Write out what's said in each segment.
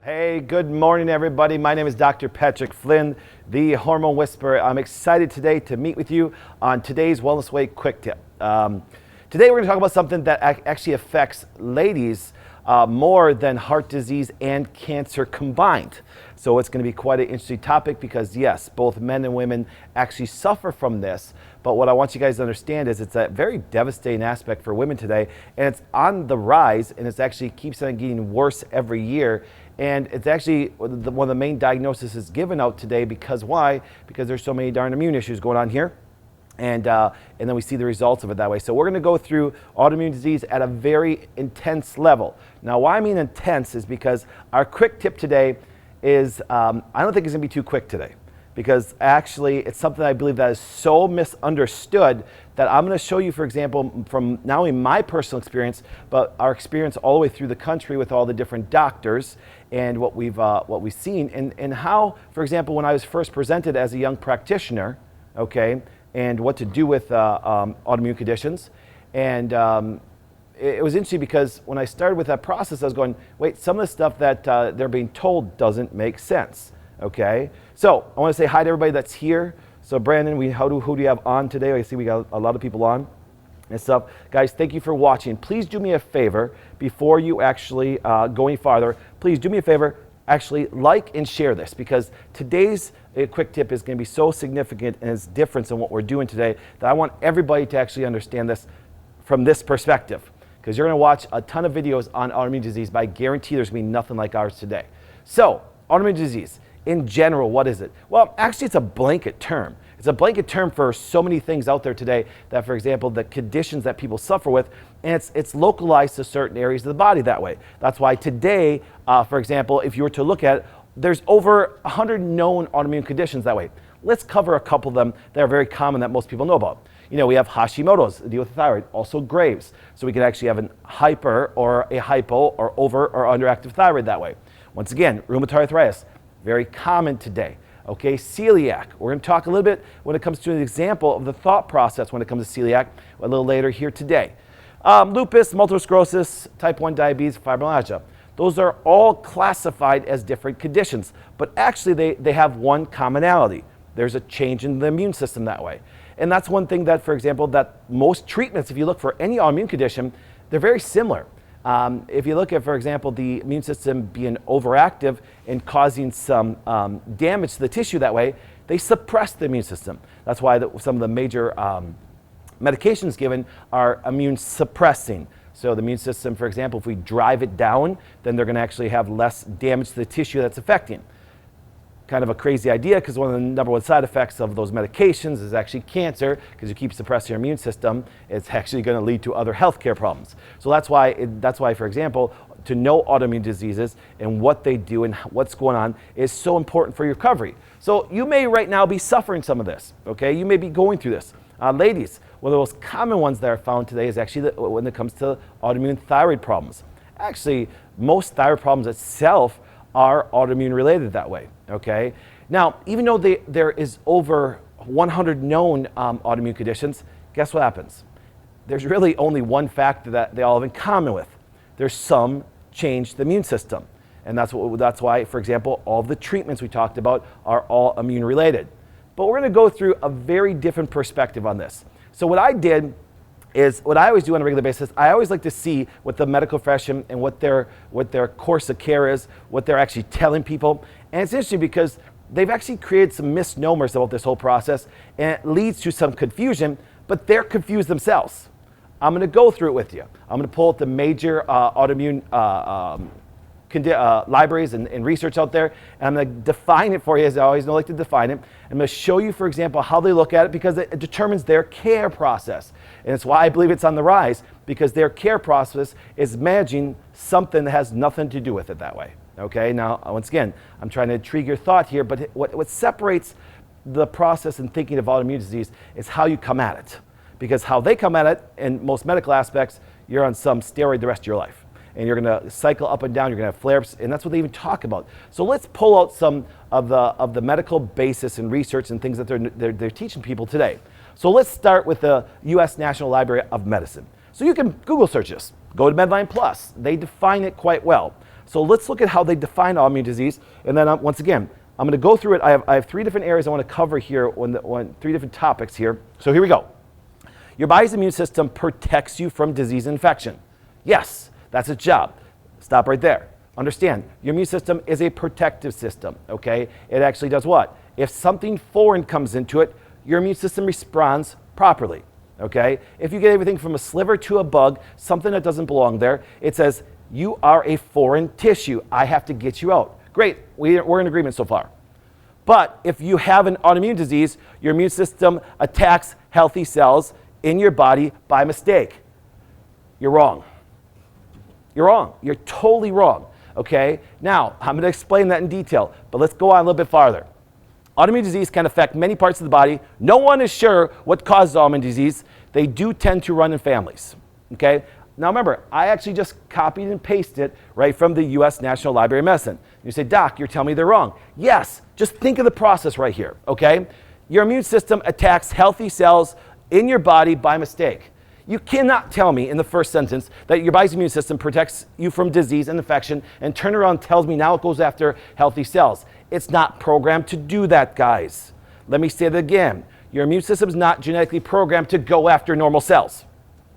Hey, good morning, everybody. My name is Dr. Patrick Flynn, the Hormone Whisperer. I'm excited today to meet with you on today's Wellness Way Quick Tip. Today we're going to talk about something that actually affects ladies more than heart disease and cancer combined. So it's going to be quite an interesting topic because yes, both men and women actually suffer from this. But what I want you guys to understand is it's a very devastating aspect for women today, and it's on the rise, and it's actually keeps on getting worse every year. And it's actually one of the main diagnoses is given out today because why? Because there's so many darn immune issues going on here. And then we see the results of it that way. So we're going to go through autoimmune disease at a very intense level. Now, why I mean intense is because our quick tip today is, I don't think it's going to be too quick today, because actually it's something I believe that is so misunderstood that I'm going to show you, for example, from not only my personal experience, but our experience all the way through the country with all the different doctors and what we've seen, and how, for example, when I was first presented as a young practitioner, okay, and what to do with autoimmune conditions. And it was interesting because when I started with that process, I was going, wait, some of the stuff that they're being told doesn't make sense, okay? So I want to say hi to everybody that's here. So Brandon, who do you have on today? I see we got a lot of people on and stuff. Guys, thank you for watching. Please do me a favor before you actually go any farther. Please do me a favor, actually like and share this, because today's quick tip is going to be so significant and it's different than what we're doing today that I want everybody to actually understand this from this perspective, because you're going to watch a ton of videos on autoimmune disease, but I guarantee there's going to be nothing like ours today. So autoimmune disease in general, what is it? Well, actually it's a blanket term. It's a blanket term for so many things out there today that, for example, the conditions that people suffer with, and it's localized to certain areas of the body that way. That's why today, for example, if you were to look at it, there's over 100 known autoimmune conditions that way. Let's cover a couple of them that are very common that most people know about. You know, we have Hashimoto's, deal with the thyroid, also Graves. So we can actually have an hyper or a hypo or over or underactive thyroid that way. Once again, rheumatoid arthritis, very common today. Okay, celiac. We're going to talk a little bit when it comes to an example of the thought process when it comes to celiac a little later here today. Lupus, multiple sclerosis, type 1 diabetes, fibromyalgia. Those are all classified as different conditions, but actually they have one commonality. There's a change in the immune system that way. And that's one thing that, for example, that most treatments, if you look for any autoimmune condition, they're very similar. If you look at, for example, the immune system being overactive and causing some damage to the tissue that way, they suppress the immune system. That's why some of the major medications given are immune suppressing. So the immune system, for example, if we drive it down, then they're going to actually have less damage to the tissue that's affecting. Kind of a crazy idea, because one of the number one side effects of those medications is actually cancer, because you keep suppressing your immune system, it's actually going to lead to other healthcare problems. So that's why, for example, to know autoimmune diseases and what they do and what's going on is so important for your recovery. So you may right now be suffering some of this, okay? You may be going through this. Ladies, one of the most common ones that are found today is actually when it comes to autoimmune thyroid problems. Actually, most thyroid problems itself are autoimmune related that way, okay? Now, even though there is over 100 known autoimmune conditions, guess what happens? There's really only one factor that they all have in common with. There's some change to the immune system. And that's why, for example, all the treatments we talked about are all immune related. But we're going to go through a very different perspective on this. So what I did is, what I always do on a regular basis, I always like to see what the medical profession and what their course of care is, what they're actually telling people. And it's interesting because they've actually created some misnomers about this whole process, and it leads to some confusion, but they're confused themselves. I'm going to go through it with you. I'm going to pull up the major autoimmune libraries and research out there, and I'm going to define it for you, as I always like to define it. I'm going to show you, for example, how they look at it, because it determines their care process. And it's why I believe it's on the rise, because their care process is managing something that has nothing to do with it that way. Okay, now, once again, I'm trying to intrigue your thought here, but what separates the process and thinking of autoimmune disease is how you come at it. Because how they come at it, in most medical aspects, you're on some steroid the rest of your life. And you're going to cycle up and down, you're going to have flare-ups, and that's what they even talk about. So let's pull out some of the medical basis and research and things that they're teaching people today. So let's start with the U.S. National Library of Medicine. So you can Google search this. Go to Medline Plus. They define it quite well. So let's look at how they define autoimmune disease. And then once again, I'm going to go through it. I have 3 different areas I want to cover here, 3 different topics here. So here we go. Your body's immune system protects you from disease and infection. Yes, that's its job. Stop right there. Understand, your immune system is a protective system, okay? It actually does what? If something foreign comes into it, your immune system responds properly, okay? If you get everything from a sliver to a bug, something that doesn't belong there, it says, you are a foreign tissue. I have to get you out. Great, we're in agreement so far. But if you have an autoimmune disease, your immune system attacks healthy cells in your body by mistake. You're wrong. You're wrong. You're totally wrong. Okay? Now, I'm going to explain that in detail, but let's go on a little bit farther. Autoimmune disease can affect many parts of the body. No one is sure what causes autoimmune disease. They do tend to run in families. Okay? Now remember, I actually just copied and pasted it right from the U.S. National Library of Medicine. You say, Doc, you're telling me they're wrong. Yes, just think of the process right here, okay? Your immune system attacks healthy cells in your body by mistake. You cannot tell me in the first sentence that your body's immune system protects you from disease and infection and turn around and tells me now it goes after healthy cells. It's not programmed to do that, guys. Let me say that again. Your immune system is not genetically programmed to go after normal cells.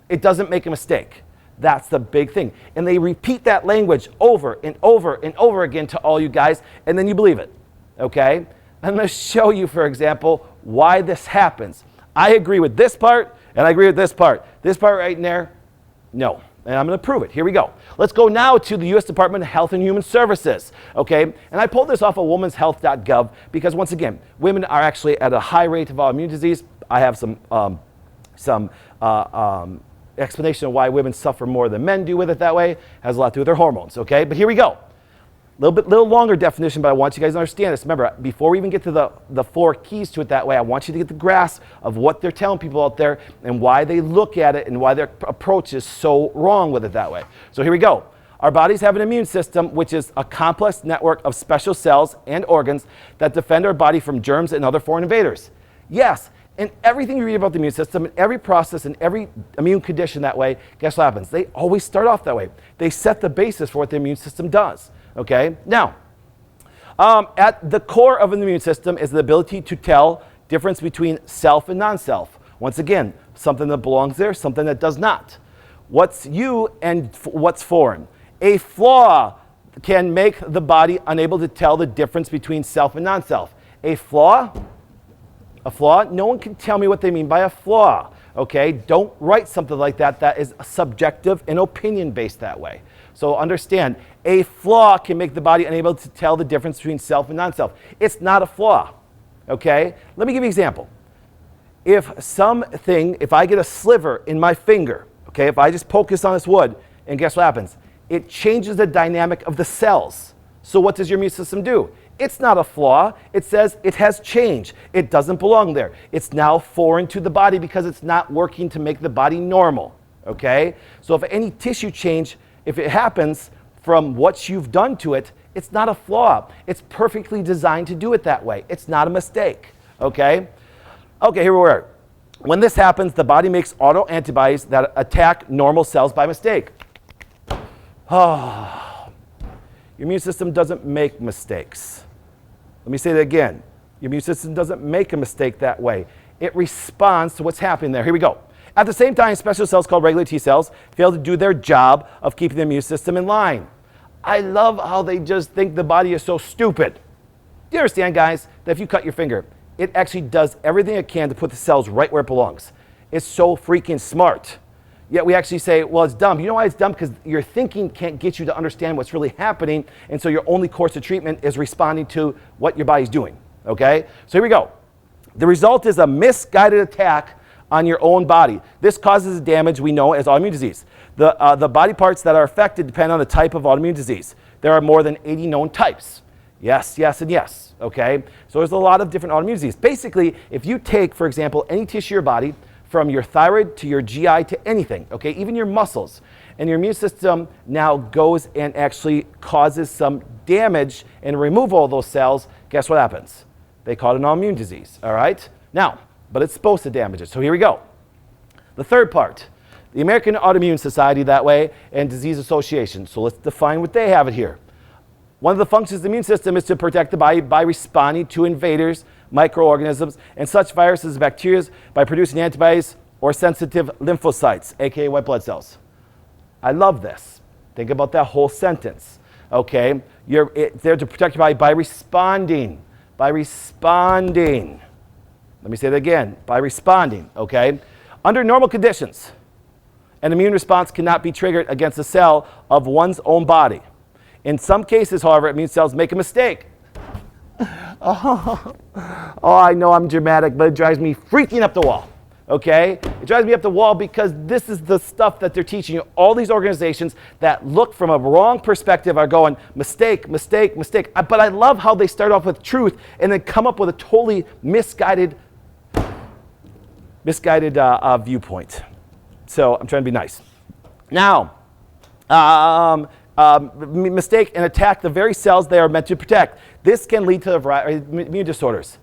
It doesn't make a mistake. That's the big thing. And they repeat that language over and over and over again to all you guys, and then you believe it, okay? I'm going to show you, for example, why this happens. I agree with this part, and I agree with this part. This part right in there, no. And I'm going to prove it. Here we go. Let's go now to the U.S. Department of Health and Human Services, okay? And I pulled this off of womenshealth.gov because, once again, women are actually at a high rate of autoimmune disease. I have some explanation of why women suffer more than men do with it that way. It has a lot to do with their hormones, okay? But here we go. Little longer definition, but I want you guys to understand this. Remember, before we even get to the 4 keys to it that way, I want you to get the grasp of what they're telling people out there and why they look at it and why their approach is so wrong with it that way. So here we go. Our bodies have an immune system, which is a complex network of special cells and organs that defend our body from germs and other foreign invaders. Yes, and everything you read about the immune system, and every process and every immune condition that way, guess what happens? They always start off that way. They set the basis for what the immune system does. Okay, now, at the core of an immune system is the ability to tell difference between self and non-self. Once again, something that belongs there, something that does not. What's you and what's foreign. A flaw can make the body unable to tell the difference between self and non-self. A flaw, no one can tell me what they mean by a flaw. Okay, don't write something like that that is subjective and opinion-based that way. So understand, a flaw can make the body unable to tell the difference between self and non-self. It's not a flaw, okay? Let me give you an example. If I get a sliver in my finger, okay, if I just poke this on this wood, and guess what happens? It changes the dynamic of the cells. So what does your immune system do? It's not a flaw. It says it has changed. It doesn't belong there. It's now foreign to the body because it's not working to make the body normal, okay? So if any tissue change, if it happens from what you've done to it, it's not a flaw. It's perfectly designed to do it that way. It's not a mistake, okay? Okay, here we are. When this happens, the body makes autoantibodies that attack normal cells by mistake. Oh, your immune system doesn't make mistakes. Let me say that again. Your immune system doesn't make a mistake that way. It responds to what's happening there. Here we go. At the same time, special cells called regular T cells fail to do their job of keeping the immune system in line. I love how they just think the body is so stupid. Do you understand, guys, that if you cut your finger, it actually does everything it can to put the cells right where it belongs? It's so freaking smart. Yet we actually say, well, it's dumb. You know why it's dumb? Because your thinking can't get you to understand what's really happening, and so your only course of treatment is responding to what your body's doing, okay? So here we go. The result is a misguided attack on your own body. This causes damage we know as autoimmune disease. The body parts that are affected depend on the type of autoimmune disease. There are more than 80 known types. Yes, yes, and yes, okay? So there's a lot of different autoimmune disease. Basically, if you take, for example, any tissue of your body, from your thyroid to your GI to anything, okay, even your muscles, and your immune system now goes and actually causes some damage and remove all those cells, guess what happens? They call it an autoimmune disease, all right? Now, but it's supposed to damage it. So here we go. The third part, the American Autoimmune Society that way and Disease Association. So let's define what they have it here. One of the functions of the immune system is to protect the body by responding to invaders, microorganisms, and such viruses as bacteria by producing antibodies or sensitive lymphocytes, aka white blood cells. I love this. Think about that whole sentence. Okay, you're there to protect your body by responding. By responding. Let me say that again. By responding. Okay. Under normal conditions, an immune response cannot be triggered against a cell of one's own body. In some cases, however, immune cells make a mistake. Oh, I know I'm dramatic, but it drives me freaking up the wall. Okay? It drives me up the wall because this is the stuff that they're teaching you. All these organizations that look from a wrong perspective are going, mistake, mistake, mistake. But I love how they start off with truth and then come up with a totally misguided viewpoint. So I'm trying to be nice. Now, mistake and attack the very cells they are meant to protect. This can lead to a variety of immune disorders.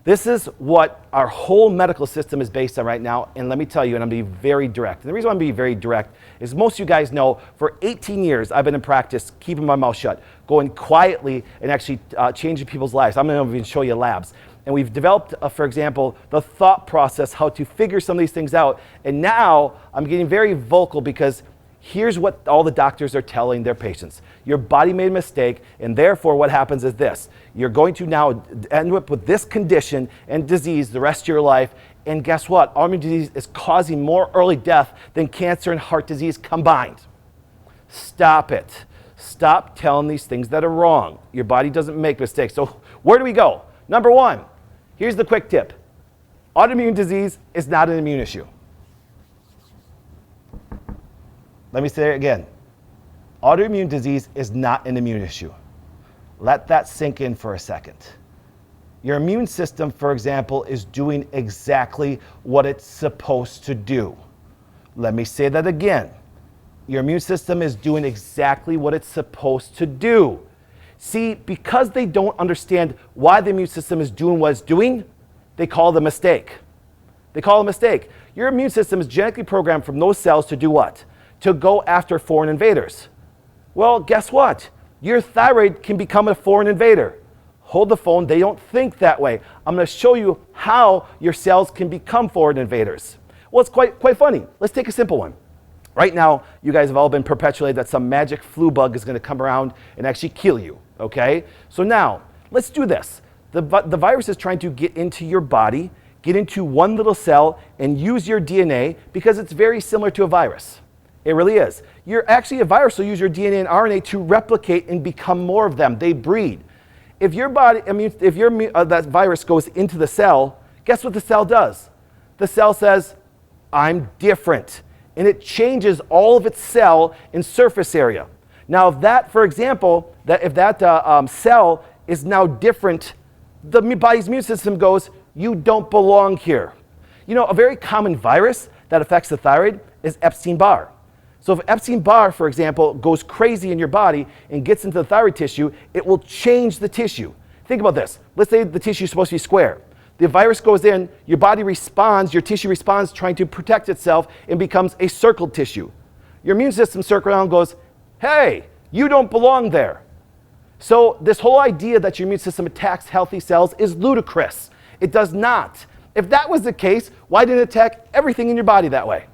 This is what our whole medical system is based on right now, and let me tell you, and I'm going to be very direct. And the reason why I'm being very direct is most of you guys know for 18 years I've been in practice keeping my mouth shut, going quietly and actually changing people's lives. I'm going to even show you labs. And we've developed, for example, the thought process, how to figure some of these things out. And now I'm getting very vocal because here's what all the doctors are telling their patients. Your body made a mistake, and therefore what happens is this. You're going to now end up with this condition and disease the rest of your life, and guess what? Autoimmune disease is causing more early death than cancer and heart disease combined. Stop it. Stop telling these things that are wrong. Your body doesn't make mistakes. So where do we go? Number one, here's the quick tip. Autoimmune disease is not an immune issue. Let me say it again. Autoimmune disease is not an immune issue. Let that sink in for a second. Your immune system, for example, is doing exactly what it's supposed to do. Let me say that again. Your immune system is doing exactly what it's supposed to do. See, because they don't understand why the immune system is doing what it's doing, they call it a mistake. They call it a mistake. Your immune system is genetically programmed from those cells to do what? To go after foreign invaders. Well, guess what? Your thyroid can become a foreign invader. Hold the phone, they don't think that way. I'm going to show you how your cells can become foreign invaders. Well, it's quite funny. Let's take a simple one. Right now, you guys have all been perpetuated that some magic flu bug is going to come around and actually kill you, okay? So now, let's do this. The virus is trying to get into your body, get into one little cell, and use your DNA because it's very similar to a virus. It really is. You're actually a virus will use your DNA and RNA to replicate and become more of them. They breed. If your body, that virus goes into the cell, guess what the cell does? The cell says, I'm different. And it changes all of its cell and surface area. Now, if that, for example, if that cell is now different, the body's immune system goes, you don't belong here. You know, a very common virus that affects the thyroid is Epstein-Barr. So if Epstein-Barr, for example, goes crazy in your body and gets into the thyroid tissue, it will change the tissue. Think about this. Let's say the tissue is supposed to be square. The virus goes in, your body responds, your tissue responds trying to protect itself and becomes a circled tissue. Your immune system circles around and goes, hey, you don't belong there. So this whole idea that your immune system attacks healthy cells is ludicrous. It does not. If that was the case, why didn't it attack everything in your body that way?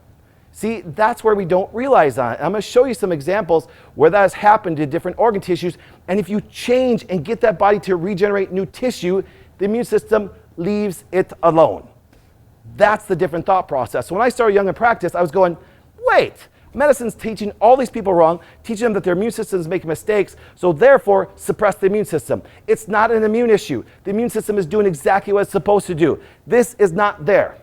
See, that's where we don't realize on it. I'm going to show you some examples where that has happened to different organ tissues. And if you change and get that body to regenerate new tissue, the immune system leaves it alone. That's the different thought process. So when I started young in practice, I was going, wait, medicine's teaching all these people wrong, teaching them that their immune system is making mistakes, so therefore suppress the immune system. It's not an immune issue. The immune system is doing exactly what it's supposed to do. This is not there.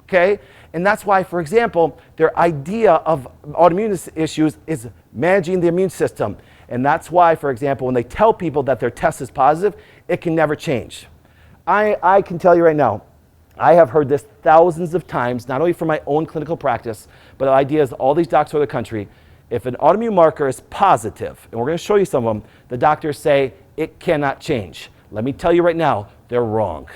Okay? And that's why, for example, their idea of autoimmune issues is managing the immune system. And that's why, for example, when they tell people that their test is positive, it can never change. I can tell you right now, I have heard this thousands of times, not only from my own clinical practice, but ideas all these doctors over the country. If an autoimmune marker is positive, and we're going to show you some of them, the doctors say it cannot change. Let me tell you right now, they're wrong.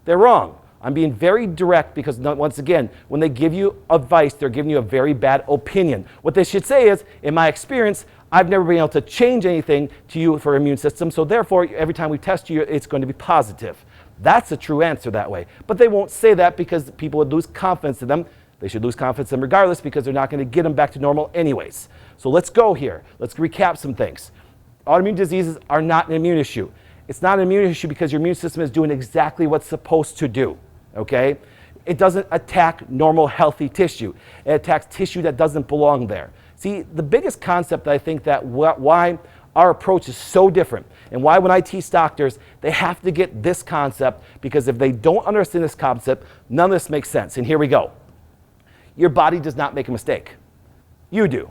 They're wrong. I'm being very direct because, once again, when they give you advice, they're giving you a very bad opinion. What they should say is, in my experience, I've never been able to change anything to you for immune system, so therefore, every time we test you, it's going to be positive. That's a true answer that way. But they won't say that because people would lose confidence in them. They should lose confidence in them regardless because they're not going to get them back to normal anyways. So let's go here. Let's recap some things. Autoimmune diseases are not an immune issue. It's not an immune issue because your immune system is doing exactly what's supposed to do, okay? It doesn't attack normal, healthy tissue. It attacks tissue that doesn't belong there. See, the biggest concept that I think that why our approach is so different and why when I teach doctors, they have to get this concept because if they don't understand this concept, none of this makes sense. And here we go. Your body does not make a mistake. You do.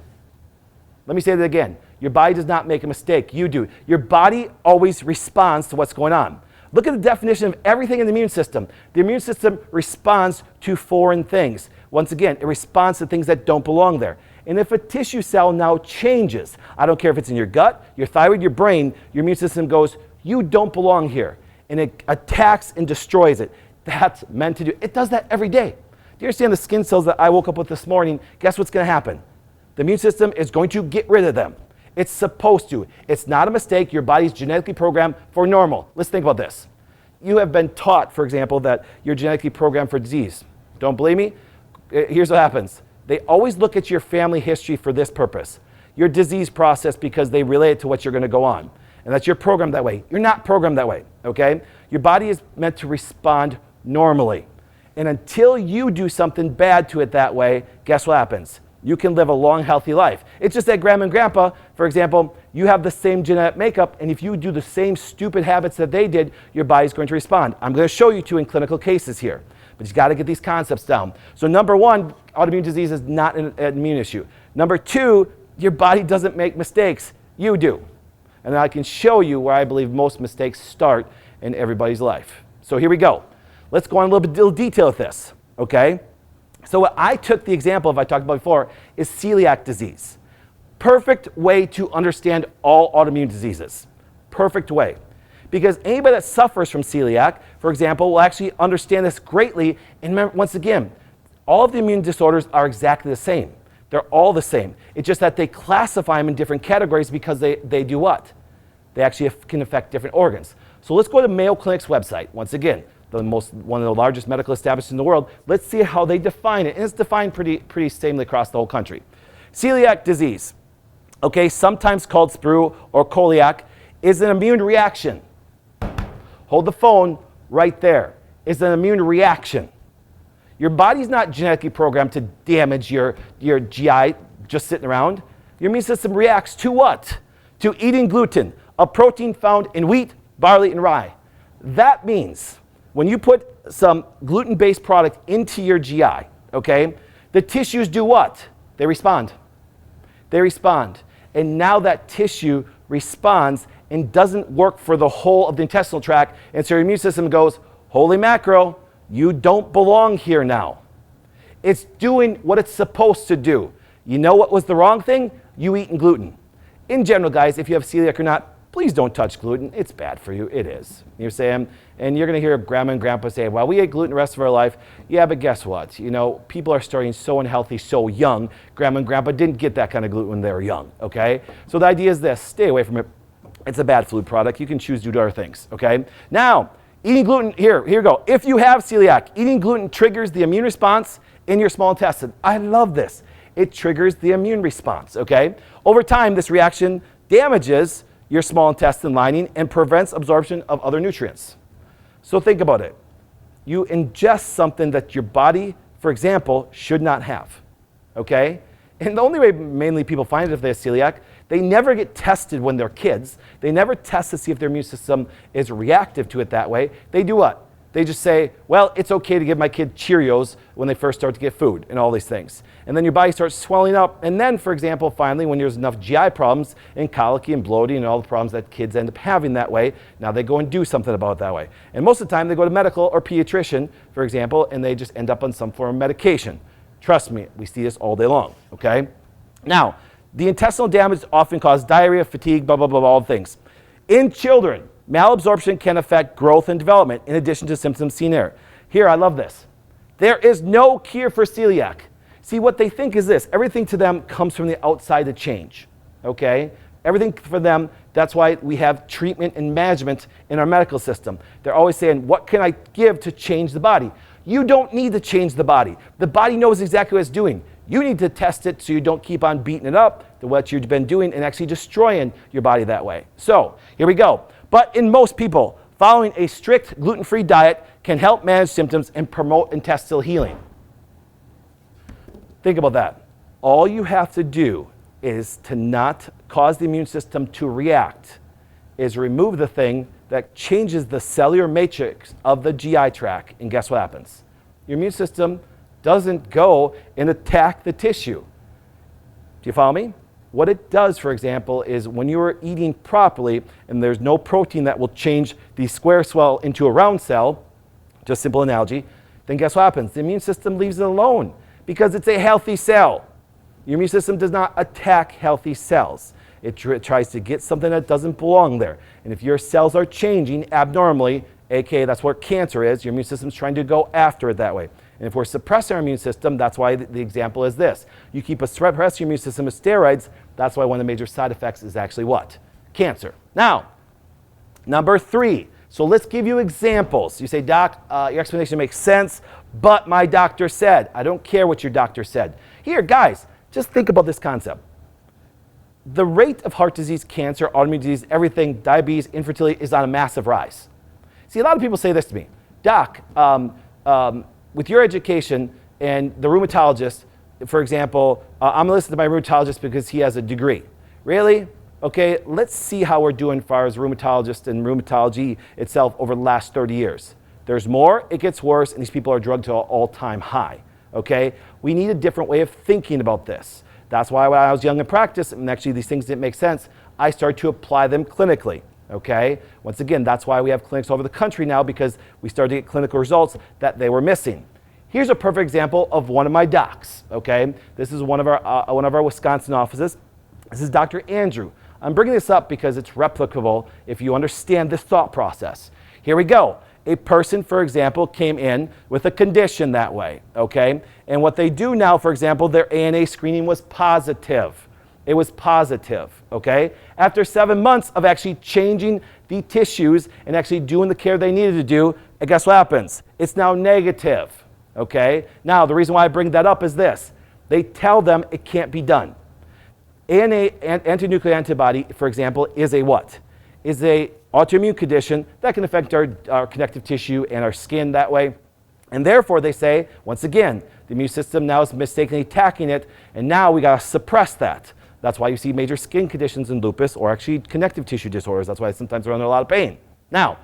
Let me say that again. Your body does not make a mistake. You do. Your body always responds to what's going on. Look at the definition of everything in the immune system. The immune system responds to foreign things. Once again, it responds to things that don't belong there. And if a tissue cell now changes, I don't care if it's in your gut, your thyroid, your brain, your immune system goes, you don't belong here. And it attacks and destroys it. That's meant to do. It does that every day. Do you understand the skin cells that I woke up with this morning? Guess what's going to happen? The immune system is going to get rid of them. It's supposed to. It's not a mistake. Your body's genetically programmed for normal. Let's think about this. You have been taught, for example, that you're genetically programmed for disease. Don't believe me? Here's what happens. They always look at your family history for this purpose. Your disease process because they relate it to what you're going to go on. And that's your program that way. You're not programmed that way, okay? Your body is meant to respond normally. And until you do something bad to it that way, guess what happens? You can live a long, healthy life. It's just that grandma and grandpa, for example, you have the same genetic makeup, and if you do the same stupid habits that they did, your body's going to respond. I'm going to show you two in clinical cases here. But you've got to get these concepts down. So number one, autoimmune disease is not an immune issue. Number two, your body doesn't make mistakes. You do. And I can show you where I believe most mistakes start in everybody's life. So here we go. Let's go on a little detail with this, okay? So what I took the example of, I talked about before, is celiac disease. Perfect way to understand all autoimmune diseases. Perfect way. Because anybody that suffers from celiac, for example, will actually understand this greatly. And remember, once again, all of the immune disorders are exactly the same. They're all the same. It's just that they classify them in different categories because they do what? They actually can affect different organs. So let's go to Mayo Clinic's website. Once again, one of the largest medical establishments in the world. Let's see how they define it. And it's defined pretty samely across the whole country. Celiac disease, okay, sometimes called sprue or celiac, is an immune reaction. Hold the phone right there. It's an immune reaction. Your body's not genetically programmed to damage your GI just sitting around. Your immune system reacts to what? To eating gluten, a protein found in wheat, barley, and rye. That means when you put some gluten-based product into your GI, okay, the tissues do what? They respond. They respond. And now that tissue responds and doesn't work for the whole of the intestinal tract, and so your immune system goes, holy mackerel, you don't belong here now. It's doing what it's supposed to do. You know what was the wrong thing? You eating gluten. In general, guys, if you have celiac or not, please don't touch gluten. It's bad for you. It is. You're saying, and you're going to hear grandma and grandpa say, well, we ate gluten the rest of our life. Yeah, but guess what? You know, people are starting so unhealthy so young. Grandma and grandpa didn't get that kind of gluten when they were young, okay? So the idea is this. Stay away from it. It's a bad food product. You can choose to do other things, okay? Now, eating gluten, here you go. If you have celiac, eating gluten triggers the immune response in your small intestine. I love this. It triggers the immune response, okay? Over time, this reaction damages your small intestine lining and prevents absorption of other nutrients. So think about it. You ingest something that your body, for example, should not have, okay? And the only way mainly people find it if they have celiac, they never get tested when they're kids. They never test to see if their immune system is reactive to it that way. They do what? They just say, well, it's okay to give my kid Cheerios when they first start to get food and all these things. And then your body starts swelling up. And then, for example, finally, when there's enough GI problems and colicky and bloating and all the problems that kids end up having that way, now they go and do something about it that way. And most of the time, they go to medical or pediatrician, for example, and they just end up on some form of medication. Trust me, we see this all day long, okay? Now, the intestinal damage often causes diarrhea, fatigue, blah, blah, blah, all the things. In children, malabsorption can affect growth and development in addition to symptoms seen there. Here, I love this. There is no cure for celiac. See, what they think is this. Everything to them comes from the outside to change. okay? Everything for them, that's why we have treatment and management in our medical system. They're always saying, what can I give to change the body? You don't need to change the body. The body knows exactly what it's doing. You need to test it so you don't keep on beating it up to what you've been doing and actually destroying your body that way. So, here we go. But in most people, following a strict gluten-free diet can help manage symptoms and promote intestinal healing. Think about that. All you have to do is to not cause the immune system to react, is remove the thing that changes the cellular matrix of the GI tract, and guess what happens? Your immune system doesn't go and attack the tissue. Do you follow me? What it does, for example, is when you are eating properly and there's no protein that will change the square cell into a round cell, just simple analogy, then guess what happens? The immune system leaves it alone because it's a healthy cell. Your immune system does not attack healthy cells. It tries to get something that doesn't belong there. And if your cells are changing abnormally, aka that's what cancer is, your immune system's trying to go after it that way. And if we're suppressing our immune system, that's why the example is this. You keep suppressing your immune system with steroids, that's why one of the major side effects is actually what? Cancer. Now, number 3. So let's give you examples. You say, Doc, your explanation makes sense, but my doctor said. I don't care what your doctor said. Here, guys, just think about this concept. The rate of heart disease, cancer, autoimmune disease, everything, diabetes, infertility is on a massive rise. See, a lot of people say this to me. Doc, with your education and the rheumatologist, for example, I'm going to listen to my rheumatologist because he has a degree. Really? Okay, let's see how we're doing as far as rheumatologists and rheumatology itself over the last 30 years. There's more, it gets worse, and these people are drugged to an all-time high. Okay? We need a different way of thinking about this. That's why when I was young in practice, and actually these things didn't make sense, I started to apply them clinically. Okay? Once again, that's why we have clinics all over the country now, because we started to get clinical results that they were missing. Here's a perfect example of one of my docs. Okay? This is one of our Wisconsin offices. This is Dr. Andrew. I'm bringing this up because it's replicable if you understand this thought process. Here we go. A person, for example, came in with a condition that way, okay? And what they do now, for example, their ANA screening was positive. It was positive, okay? After 7 months of actually changing the tissues and actually doing the care they needed to do, and guess what happens? It's now negative, okay? Now, the reason why I bring that up is this. They tell them it can't be done. ANA, antinuclear antibody, for example, is a what? Is a autoimmune condition that can affect our connective tissue and our skin that way. And therefore, they say, once again, the immune system now is mistakenly attacking it, and now we got to suppress that. That's why you see major skin conditions in lupus or actually connective tissue disorders. That's why sometimes they're under a lot of pain. Now,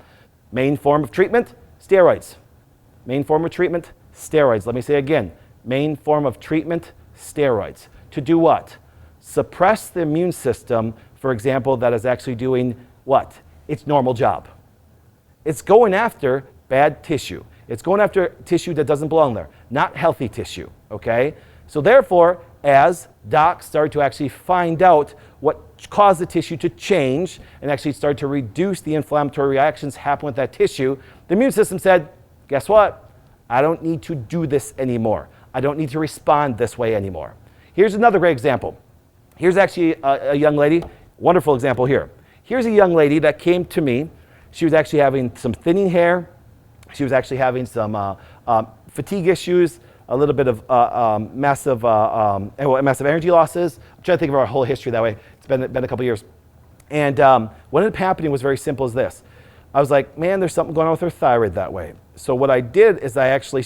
main form of treatment, steroids. Main form of treatment, steroids. Let me say again, main form of treatment, steroids. To do what? Suppress the immune system, for example, that is actually doing what? Its normal job. It's going after bad tissue. It's going after tissue that doesn't belong there, not healthy tissue, okay? So therefore, as docs start to actually find out what caused the tissue to change and actually start to reduce the inflammatory reactions happen with that tissue, the immune system said, guess what? I don't need to do this anymore. I don't need to respond this way anymore. Here's another great example. Here's actually a young lady, wonderful example here. Here's a young lady that came to me. She was actually having some thinning hair. She was actually having some fatigue issues, a little bit of massive energy losses. I'm trying to think of our whole history that way. It's been a couple years. And what ended up happening was very simple as this. I was like, man, there's something going on with her thyroid that way. So what I did is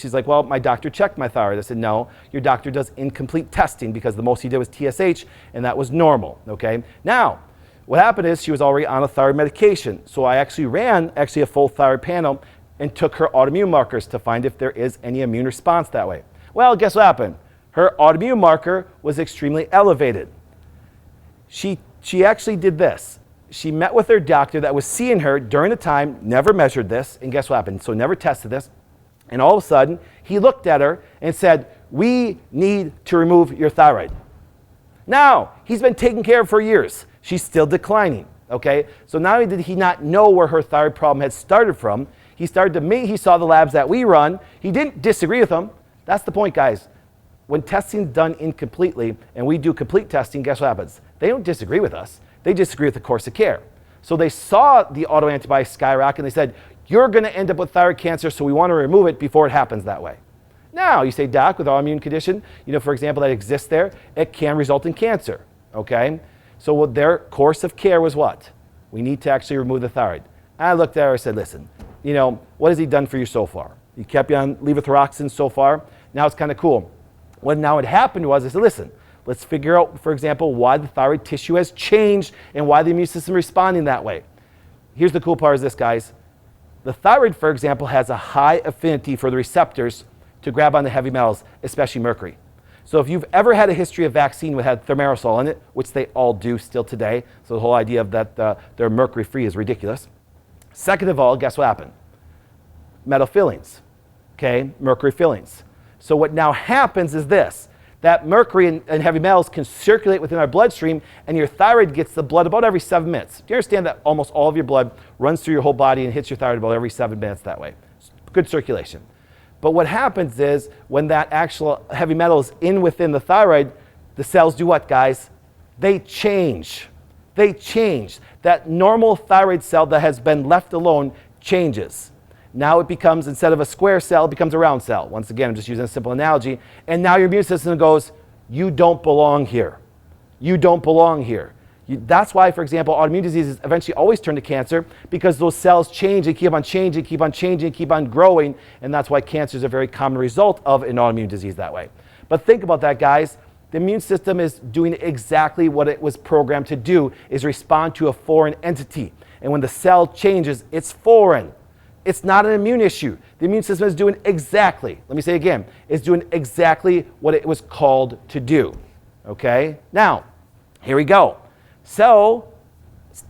she's like, well, my doctor checked my thyroid. I said, no, your doctor does incomplete testing because the most he did was TSH, and that was normal, okay? Now, what happened is she was already on a thyroid medication. So I actually ran a full thyroid panel and took her autoimmune markers to find if there is any immune response that way. Well, guess what happened? Her autoimmune marker was extremely elevated. She actually did this. She met with her doctor that was seeing her during the time, never measured this, and guess what happened? So never tested this. And all of a sudden, he looked at her and said, we need to remove your thyroid. Now, he's been taking care of her for years. She's still declining, okay? So not only did he not know where her thyroid problem had started from, he saw the labs that we run. He didn't disagree with them. That's the point, guys. when testing's done incompletely and we do complete testing, guess what happens? They don't disagree with us. They disagree with the course of care. So they saw the autoantibody skyrocket and they said, you're going to end up with thyroid cancer, so we want to remove it before it happens that way. Now, you say, doc, with autoimmune condition, for example, that exists there, it can result in cancer, okay? So what their course of care was what? We need to actually remove the thyroid. I looked at her and said, listen, what has he done for you so far? He kept you on levothyroxine so far. Now it's kind of cool. What now had happened was, I said, listen, let's figure out, for example, why the thyroid tissue has changed and why the immune system is responding that way. Here's the cool part is this, guys. The thyroid, for example, has a high affinity for the receptors to grab on the heavy metals, especially mercury. So if you've ever had a history of vaccine that had thimerosal in it, which they all do still today, so the whole idea of that they're mercury-free is ridiculous. Second of all, guess what happened? Metal fillings, okay, mercury fillings. So what now happens is this, that mercury and heavy metals can circulate within our bloodstream and your thyroid gets the blood about every 7 minutes. Do you understand that almost all of your blood runs through your whole body and hits your thyroid about every 7 minutes that way? Good circulation. But what happens is when that actual heavy metal is in within the thyroid, the cells do what, guys? They change. They change. That normal thyroid cell that has been left alone changes. Now it becomes, instead of a square cell, it becomes a round cell. Once again, I'm just using a simple analogy. And now your immune system goes, you don't belong here. You don't belong here. That's why, for example, autoimmune diseases eventually always turn to cancer, because those cells change and keep on changing, keep on changing, keep on growing, and that's why cancer is a very common result of an autoimmune disease that way. But think about that, guys. The immune system is doing exactly what it was programmed to do, is respond to a foreign entity. And when the cell changes, it's foreign. It's not an immune issue. The immune system is doing exactly, let me say again, it's doing exactly what it was called to do. Okay? Now, here we go. So,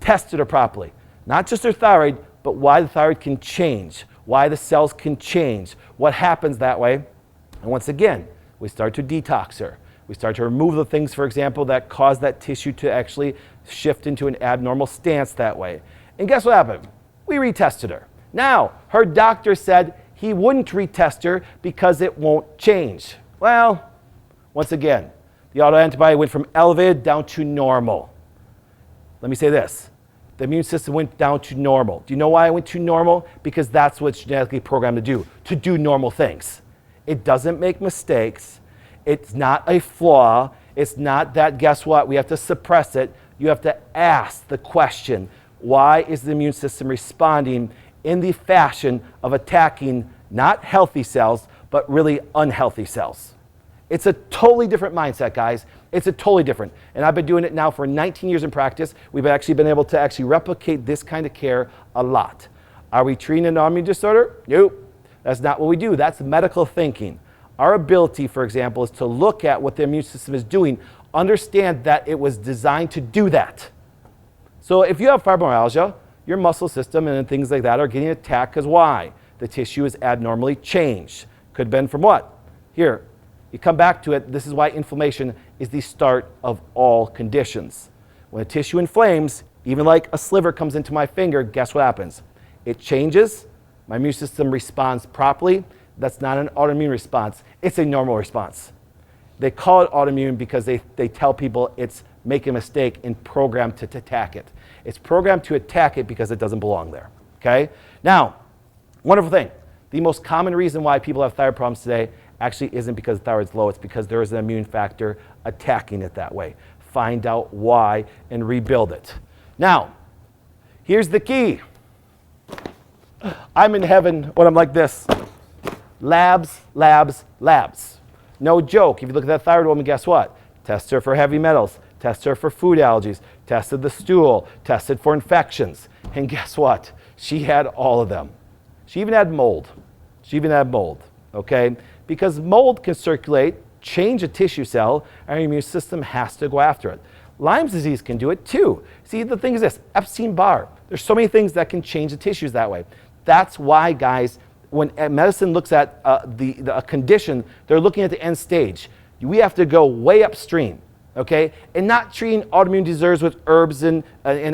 tested her properly. Not just her thyroid, but why the thyroid can change, why the cells can change, what happens that way. And once again, we start to detox her. We start to remove the things, for example, that cause that tissue to actually shift into an abnormal stance that way. And guess what happened? We retested her. Now, her doctor said he wouldn't retest her because it won't change. Well, once again, the autoantibody went from elevated down to normal. Let me say this. The immune system went down to normal. Do you know why it went to normal? Because that's what it's genetically programmed to do normal things. It doesn't make mistakes. It's not a flaw. It's not that, guess what, we have to suppress it. You have to ask the question, why is the immune system responding in the fashion of attacking not healthy cells, but really unhealthy cells? It's a totally different mindset, guys. It's a totally different. And I've been doing it now for 19 years in practice. We've actually been able to actually replicate this kind of care a lot. Are we treating an autoimmune disorder? Nope. That's not what we do. That's medical thinking. Our ability, for example, is to look at what the immune system is doing, understand that it was designed to do that. So if you have fibromyalgia, your muscle system and things like that are getting attacked because why? The tissue is abnormally changed. Could have been from what? Here. You come back to it, this is why inflammation is the start of all conditions. When a tissue inflames, even like a sliver comes into my finger, guess what happens? It changes, my immune system responds properly. That's not an autoimmune response, it's a normal response. They call it autoimmune because they tell people it's making a mistake and programmed to attack it. It's programmed to attack it because it doesn't belong there, okay? Now, wonderful thing. The most common reason why people have thyroid problems today actually isn't because the thyroid's low, it's because there is an immune factor attacking it that way. Find out why and rebuild it. Now, here's the key. I'm in heaven when I'm like this. Labs, labs, labs. No joke. If you look at that thyroid woman, guess what? Test her for heavy metals, test her for food allergies, tested the stool, tested for infections. And guess what? She had all of them. She even had mold. Okay? Because mold can circulate, change a tissue cell, and your immune system has to go after it. Lyme's disease can do it too. See, the thing is this, Epstein-Barr. There's so many things that can change the tissues that way. That's why, guys, when medicine looks at a condition, they're looking at the end stage. We have to go way upstream, okay? And not treating autoimmune disorders with herbs and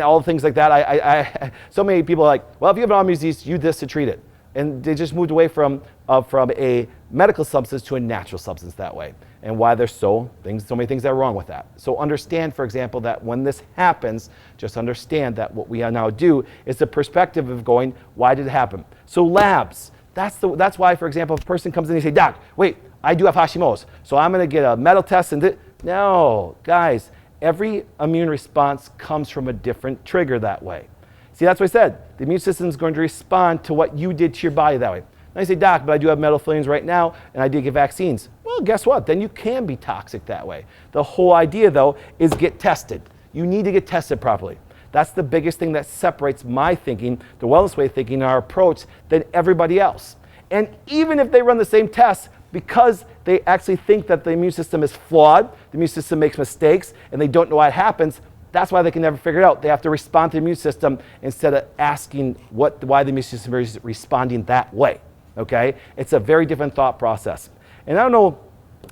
all things like that. So many people are like, well, if you have an autoimmune disease, use this to treat it. And they just moved away from a medical substance to a natural substance that way. And why there's so many things that are wrong with that. So understand, for example, that when this happens, just understand that what we now do is the perspective of going, why did it happen? So labs, that's why, for example, if a person comes in and they say, Doc, wait, I do have Hashimoto's, so I'm gonna get a metal test and no, guys, every immune response comes from a different trigger that way. See, that's what I said. The immune system is going to respond to what you did to your body that way. And I say, Doc, but I do have metal fillings right now, and I did get vaccines. Well, guess what? Then you can be toxic that way. The whole idea, though, is get tested. You need to get tested properly. That's the biggest thing that separates my thinking, the wellness way of thinking, our approach, than everybody else. And even if they run the same tests, because they actually think that the immune system is flawed, the immune system makes mistakes, and they don't know why it happens, that's why they can never figure it out. They have to respond to the immune system instead of asking why the immune system is responding that way, okay? It's a very different thought process. And I don't know,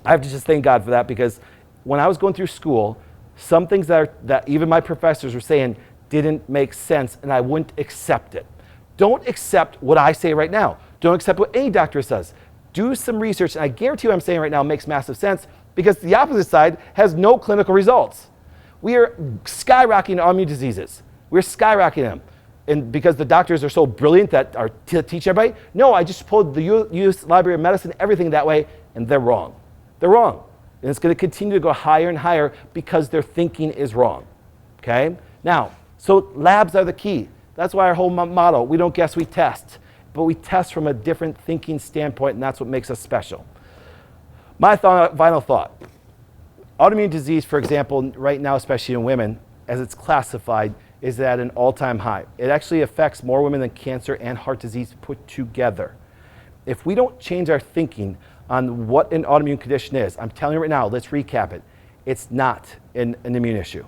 I have to just thank God for that, because when I was going through school, some things that even my professors were saying didn't make sense, and I wouldn't accept it. Don't accept what I say right now. Don't accept what any doctor says. Do some research, and I guarantee what I'm saying right now makes massive sense, because the opposite side has no clinical results. We are skyrocketing autoimmune diseases. We're skyrocketing them. And because the doctors are so brilliant that are to teach everybody, no, I just pulled the U.S. Library of Medicine, everything that way, and they're wrong. They're wrong. And it's going to continue to go higher and higher because their thinking is wrong, okay? Now, so labs are the key. That's why our whole motto, we don't guess, we test. But we test from a different thinking standpoint, and that's what makes us special. My final thought. Autoimmune disease, for example, right now, especially in women, as it's classified, is at an all-time high. It actually affects more women than cancer and heart disease put together. If we don't change our thinking on what an autoimmune condition is, I'm telling you right now, let's recap it. It's not an immune issue.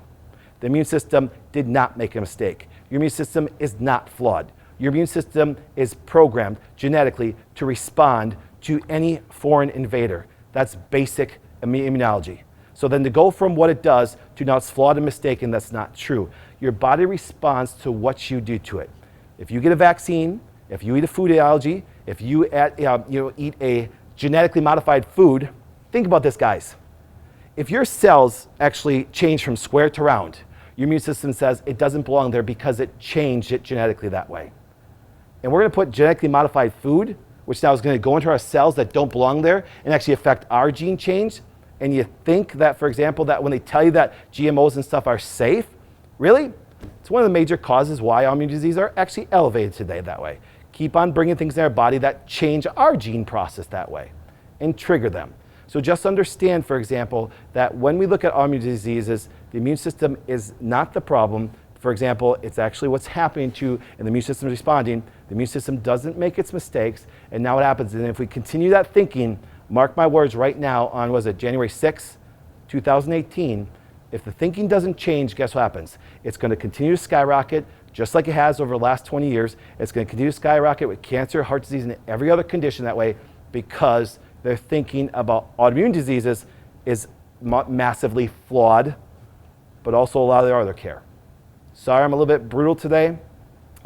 The immune system did not make a mistake. Your immune system is not flawed. Your immune system is programmed genetically to respond to any foreign invader. That's basic immunology. So then to go from what it does to now it's flawed and mistaken, that's not true. Your body responds to what you do to it. If you get a vaccine, if you eat a food allergy, if you eat a genetically modified food, think about this, guys. If your cells actually change from square to round, your immune system says it doesn't belong there because it changed it genetically that way. And we're going to put genetically modified food, which now is going to go into our cells that don't belong there and actually affect our gene change. And you think that, for example, that when they tell you that GMOs and stuff are safe, really? It's one of the major causes why autoimmune disease are actually elevated today that way. Keep on bringing things in our body that change our gene process that way and trigger them. So just understand, for example, that when we look at autoimmune diseases, the immune system is not the problem. For example, it's actually what's happening to, and the immune system is responding. The immune system doesn't make its mistakes, and now what happens, and if we continue that thinking, mark my words right now on, was it January 6th, 2018, if the thinking doesn't change, guess what happens? It's going to continue to skyrocket, just like it has over the last 20 years. It's going to continue to skyrocket with cancer, heart disease, and every other condition that way because their thinking about autoimmune diseases is massively flawed, but also a lot of their other care. Sorry I'm a little bit brutal today,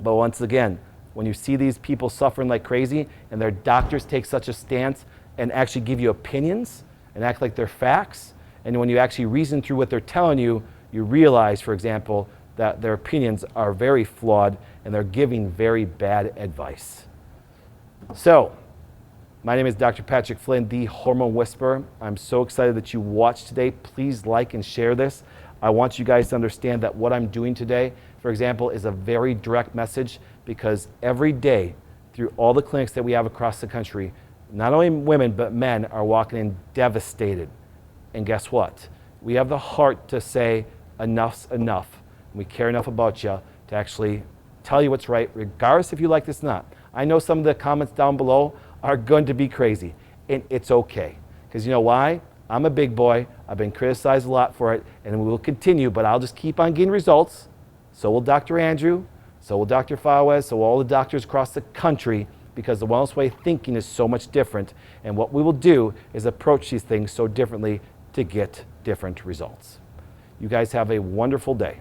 but once again, when you see these people suffering like crazy and their doctors take such a stance and actually give you opinions and act like they're facts, and when you actually reason through what they're telling you, you realize, for example, that their opinions are very flawed and they're giving very bad advice. So, my name is Dr. Patrick Flynn, the Hormone Whisperer. I'm so excited that you watched today. Please like and share this. I want you guys to understand that what I'm doing today, for example, is a very direct message because every day through all the clinics that we have across the country, not only women but men are walking in devastated. And guess what? We have the heart to say enough's enough. We care enough about you to actually tell you what's right, regardless if you like this or not. I know some of the comments down below are going to be crazy, and it's okay. Because you know why? I'm a big boy. I've been criticized a lot for it, and we will continue, but I'll just keep on getting results. So will Dr. Andrew, so will Dr. Fawaz, so will all the doctors across the country, because the wellness way of thinking is so much different. And what we will do is approach these things so differently to get different results. You guys have a wonderful day.